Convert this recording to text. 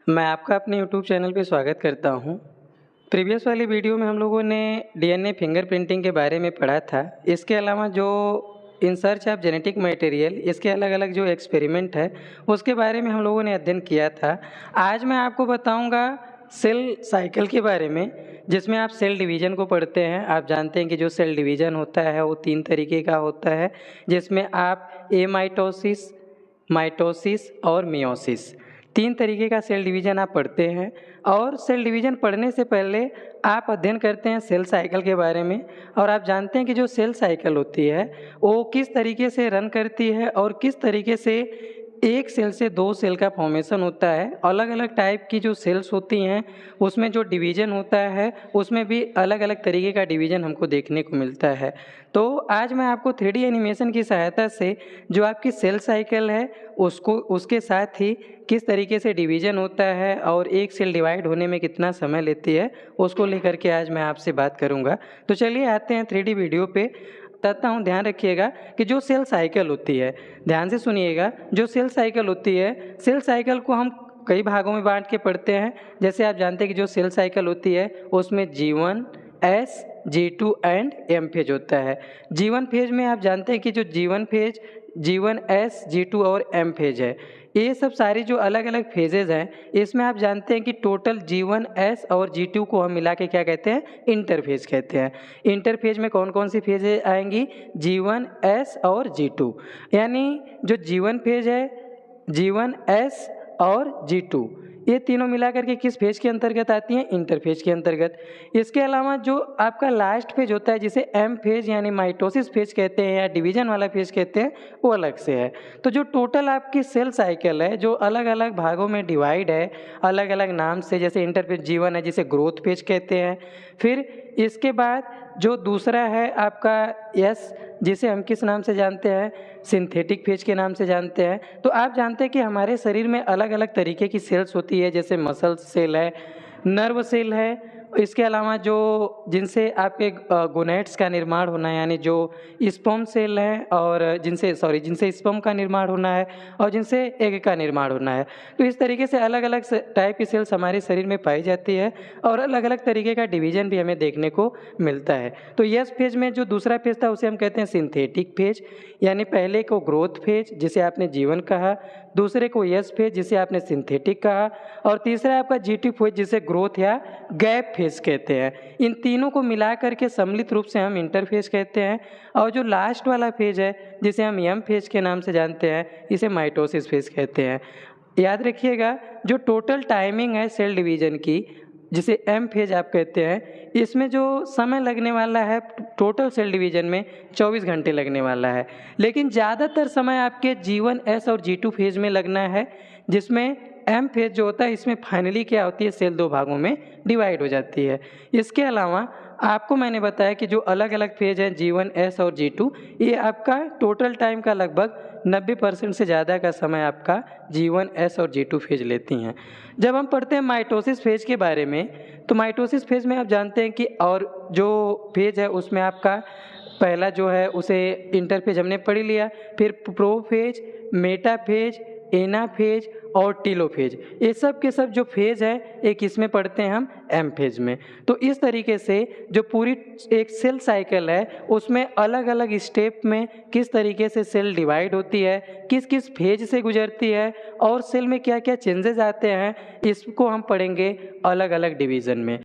मैं आपका अपने यूट्यूब चैनल पे स्वागत करता हूँ। प्रीवियस वाली वीडियो में हम लोगों ने डीएनए फिंगरप्रिंटिंग के बारे में पढ़ा था। इसके अलावा जो in search of genetic material इसके अलग अलग जो एक्सपेरिमेंट है उसके बारे में हम लोगों ने अध्ययन किया था। आज मैं आपको बताऊंगा सेल साइकिल के बारे में, जिसमें आप सेल डिवीज़न को पढ़ते हैं। आप जानते हैं कि जो सेल डिवीज़न होता है वो 3 तरीके का होता है, जिसमें आप एमाइटोसिस, माइटोसिस और मियोसिस 3 तरीके का सेल डिवीज़न आप पढ़ते हैं। और सेल डिवीज़न पढ़ने से पहले आप अध्ययन करते हैं सेल साइकिल के बारे में। और आप जानते हैं कि जो सेल साइकिल होती है वो किस तरीके से रन करती है और किस तरीके से एक सेल से 2 सेल का फॉर्मेशन होता है। अलग अलग टाइप की जो सेल्स होती हैं उसमें जो डिवीज़न होता है उसमें भी अलग अलग तरीके का डिवीज़न हमको देखने को मिलता है। तो आज मैं आपको 3D एनिमेशन की सहायता से जो आपकी सेल साइकिल है उसके साथ ही किस तरीके से डिवीज़न होता है और एक सेल डिवाइड होने में कितना समय लेती है उसको लेकर के आज मैं आपसे बात करूंगा। तो चलिए आते हैं 3D वीडियो पे। बताता हूँ, ध्यान रखिएगा कि जो सेल साइकिल होती है, ध्यान से सुनिएगा। जो सेल साइकिल होती है, सेल साइकिल को हम कई भागों में बांट के पढ़ते हैं। जैसे आप जानते हैं कि जो सेल साइकिल होती है उसमें G1, S, G2 and M phase होता है। G1 फेज में आप जानते हैं कि जो G1 phase, G1, S, G2 और M फेज है। ये सब सारी जो अलग अलग फेजेज हैं इसमें आप जानते हैं कि टोटल G1, S और G2 को हम मिला के क्या कहते हैं, इंटरफेज कहते हैं। इंटरफेज में कौन कौन सी फेजेज आएंगी, G1, S और G2। यानी जो G1 फेज है, G1, S और G2 ये तीनों मिलाकर के किस फेज के अंतर्गत आती हैं, इंटरफेज के अंतर्गत। इसके अलावा जो आपका लास्ट फेज होता है जिसे एम फेज यानी माइटोसिस फेज कहते हैं या डिवीजन वाला फेज कहते हैं, वो अलग से है। तो जो टोटल आपकी सेल साइकिल है जो अलग अलग भागों में डिवाइड है अलग अलग नाम से, जैसे इंटरफेज G1 है जिसे ग्रोथ फेज कहते हैं। फिर इसके बाद जो दूसरा है आपका एस, जिसे हम किस नाम से जानते हैं, सिंथेटिक फेज के नाम से जानते हैं। तो आप जानते हैं कि हमारे शरीर में अलग अलग तरीके की सेल्स होती है, जैसे मसल सेल है, नर्व सेल है। इसके अलावा जो जिनसे आपके गोनेट्स का निर्माण होना है, यानी जो स्पर्म सेल है और जिनसे स्पर्म का निर्माण होना है और जिनसे एग का निर्माण होना है। तो इस तरीके से अलग अलग टाइप की सेल्स हमारे शरीर में पाई जाती है और अलग अलग तरीके का डिवीजन भी हमें देखने को मिलता है। तो यस फेज में जो दूसरा फेज था उसे हम कहते हैं सिंथेटिक फेज, यानी पहले को ग्रोथ फेज जिसे आपने जीवन कहा, दूसरे को यस फेज जिसे आपने सिंथेटिक कहा, और तीसरा आपका G2 फेज जिसे ग्रोथ या गैप फेज कहते हैं। इन तीनों को मिला करके सम्मिलित रूप से हम इंटरफेज कहते हैं। और जो लास्ट वाला फेज है जिसे हम एम फेज के नाम से जानते हैं, इसे माइटोसिस फेज कहते हैं। याद रखिएगा, जो टोटल टाइमिंग है सेल डिवीजन की जिसे एम फेज आप कहते हैं, इसमें जो समय लगने वाला है टोटल सेल डिवीजन में 24 घंटे लगने वाला है। लेकिन ज़्यादातर समय आपके G1, S और G2 फेज में लगना है, जिसमें एम फेज जो होता है इसमें फाइनली क्या होती है, सेल 2 भागों में डिवाइड हो जाती है। इसके अलावा आपको मैंने बताया कि जो अलग अलग फेज हैं G1, S और G2, ये आपका टोटल टाइम का लगभग 90% से ज़्यादा का समय आपका G1, S और G2 फेज लेती हैं। जब हम पढ़ते हैं माइटोसिस फेज के बारे में, तो माइटोसिस फेज में आप जानते हैं कि और जो फेज है उसमें आपका पहला जो है उसे इंटरफेज हमने पढ़ लिया, फिर प्रोफेज, मेटाफेज, एनाफेज और टीलोफेज, ये सब के सब जो फेज है एक इसमें पढ़ते हैं हम एम फेज में। तो इस तरीके से जो पूरी एक सेल साइकिल है उसमें अलग अलग स्टेप में किस तरीके से सेल डिवाइड होती है, किस किस फेज से गुजरती है और सेल में क्या क्या चेंजेस आते हैं, इसको हम पढ़ेंगे अलग अलग डिवीज़न में।